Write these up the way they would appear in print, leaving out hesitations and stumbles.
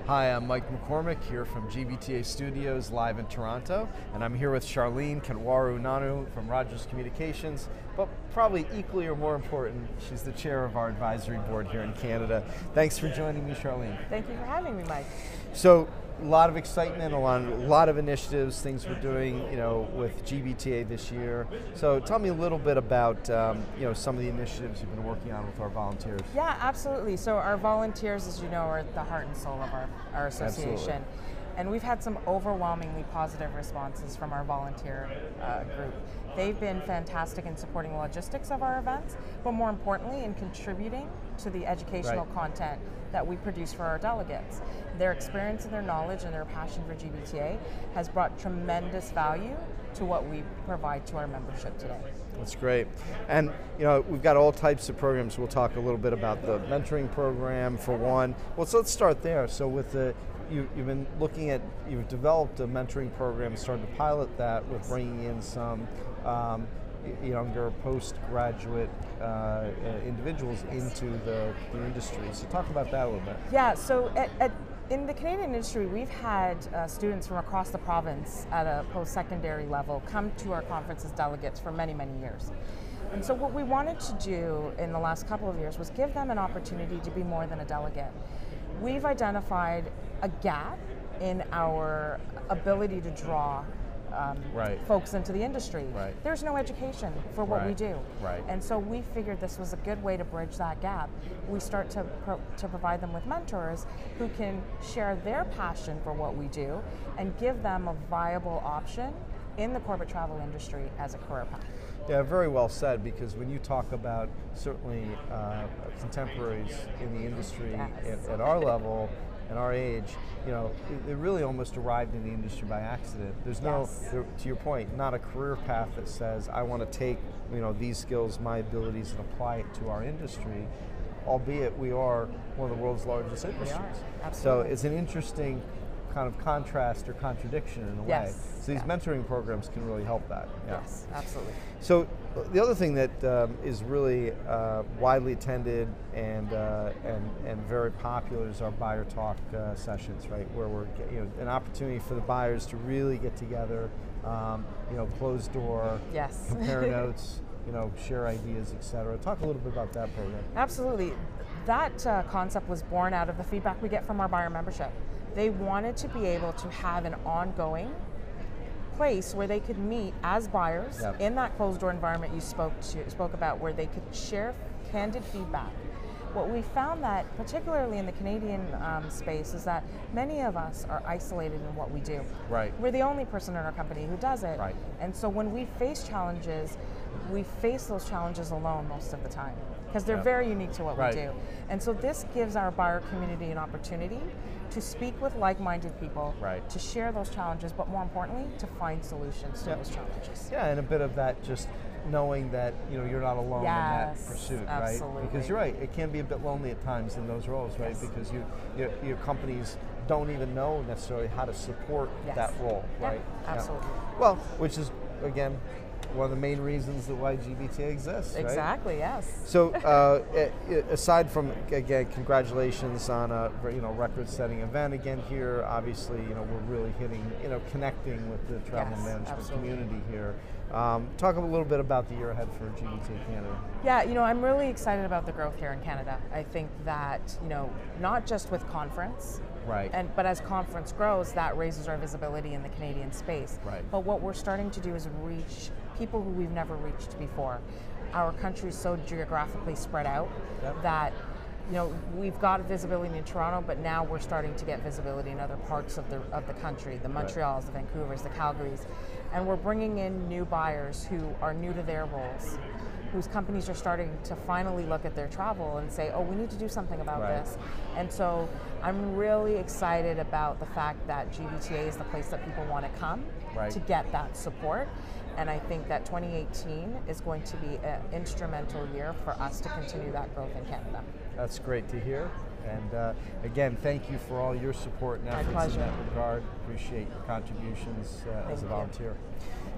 Hi, I'm Mike McCormick here from GBTA Studios live in Toronto, and I'm here with Sharlene Ketwaroo-Nanoo from Rogers Communications, but probably equally or more important, she's the chair of our advisory board here in Canada. Thanks for joining me, Sharlene. Thank you for having me, Mike. So, a lot of excitement, a lot of initiatives, things we're doing, with GBTA this year. So, tell me a little bit about, some of the initiatives you've been working on with our volunteers. Yeah, absolutely. So, our volunteers, as you know, are the heart and soul of our association. Absolutely. And we've had some overwhelmingly positive responses from our volunteer group. They've been fantastic in supporting the logistics of our events, but more importantly, in contributing to the educational content that we produce for our delegates. Their experience and their knowledge and their passion for GBTA has brought tremendous value to what we provide to our membership today. That's great. And we've got all types of programs. We'll talk a little bit about the mentoring program for one. Well, so let's start there. So with you've been looking at, you've developed a mentoring program, started to pilot that with bringing in some younger postgraduate individuals into the industry. So talk about that a little bit. Yeah, so in the Canadian industry, we've had students from across the province at a post-secondary level come to our conference as delegates for many, many years. And so what we wanted to do in the last couple of years was give them an opportunity to be more than a delegate. We've identified a gap in our ability to draw folks into the industry. There's no education for what we do. And so we figured this was a good way to bridge that gap. We start to provide them with mentors who can share their passion for what we do and give them a viable option in the corporate travel industry as a career path. Yeah, very well said, because when you talk about certainly contemporaries in the industry at our level and our age, they really almost arrived in the industry by accident. There's to your point, not a career path that says, I want to take these skills, my abilities, and apply it to our industry, albeit we are one of the world's largest industries. So it's an interesting kind of contrast or contradiction in a way. So these mentoring programs can really help that. Yes, absolutely. So the other thing that is really widely attended and very popular is our buyer talk sessions, right? Where we're an opportunity for the buyers to really get together, closed door, compare notes, share ideas, etc. Talk a little bit about that program. Absolutely. That concept was born out of the feedback we get from our buyer membership. They wanted to be able to have an ongoing place where they could meet as buyers in that closed door environment you spoke about, where they could share candid feedback. What we found that, particularly in the Canadian space, is that many of us are isolated in what we do. We're the only person in our company who does it. And so when we face challenges, we face those challenges alone most of the time, because they're very unique to what we do. And so this gives our buyer community an opportunity to speak with like-minded people, to share those challenges, but more importantly, to find solutions to those challenges. Yeah, and a bit of that, just knowing that you're not alone in that pursuit, absolutely. Because you're right, it can be a bit lonely at times in those roles, because your companies don't even know necessarily how to support that role, Absolutely. Well, which is, again, one of the main reasons that why GBTA exists. Exactly, yes. So, aside from, again, congratulations on a record-setting event again here. Obviously, we're really hitting, connecting with the travel management community here. Talk a little bit about the year ahead for GBTA Canada. Yeah, I'm really excited about the growth here in Canada. I think that, not just with conference, but as conference grows, that raises our visibility in the Canadian space. But what we're starting to do is reach people who we've never reached before. Our country is so geographically spread out that we've got visibility in Toronto, but now we're starting to get visibility in other parts of the country, the Montreals, the Vancouvers, the Calgarys, and we're bringing in new buyers who are new to their roles, whose companies are starting to finally look at their travel and say, oh, we need to do something about this. And so I'm really excited about the fact that GBTA is the place that people want to come to get that support. And I think that 2018 is going to be an instrumental year for us to continue that growth in Canada. That's great to hear. And again, thank you for all your support and efforts in that regard. Appreciate your contributions as a volunteer.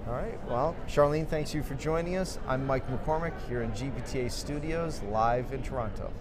All right, well, Sharlene, thanks you for joining us. I'm Mike McCormick here in GBTA Studios, live in Toronto.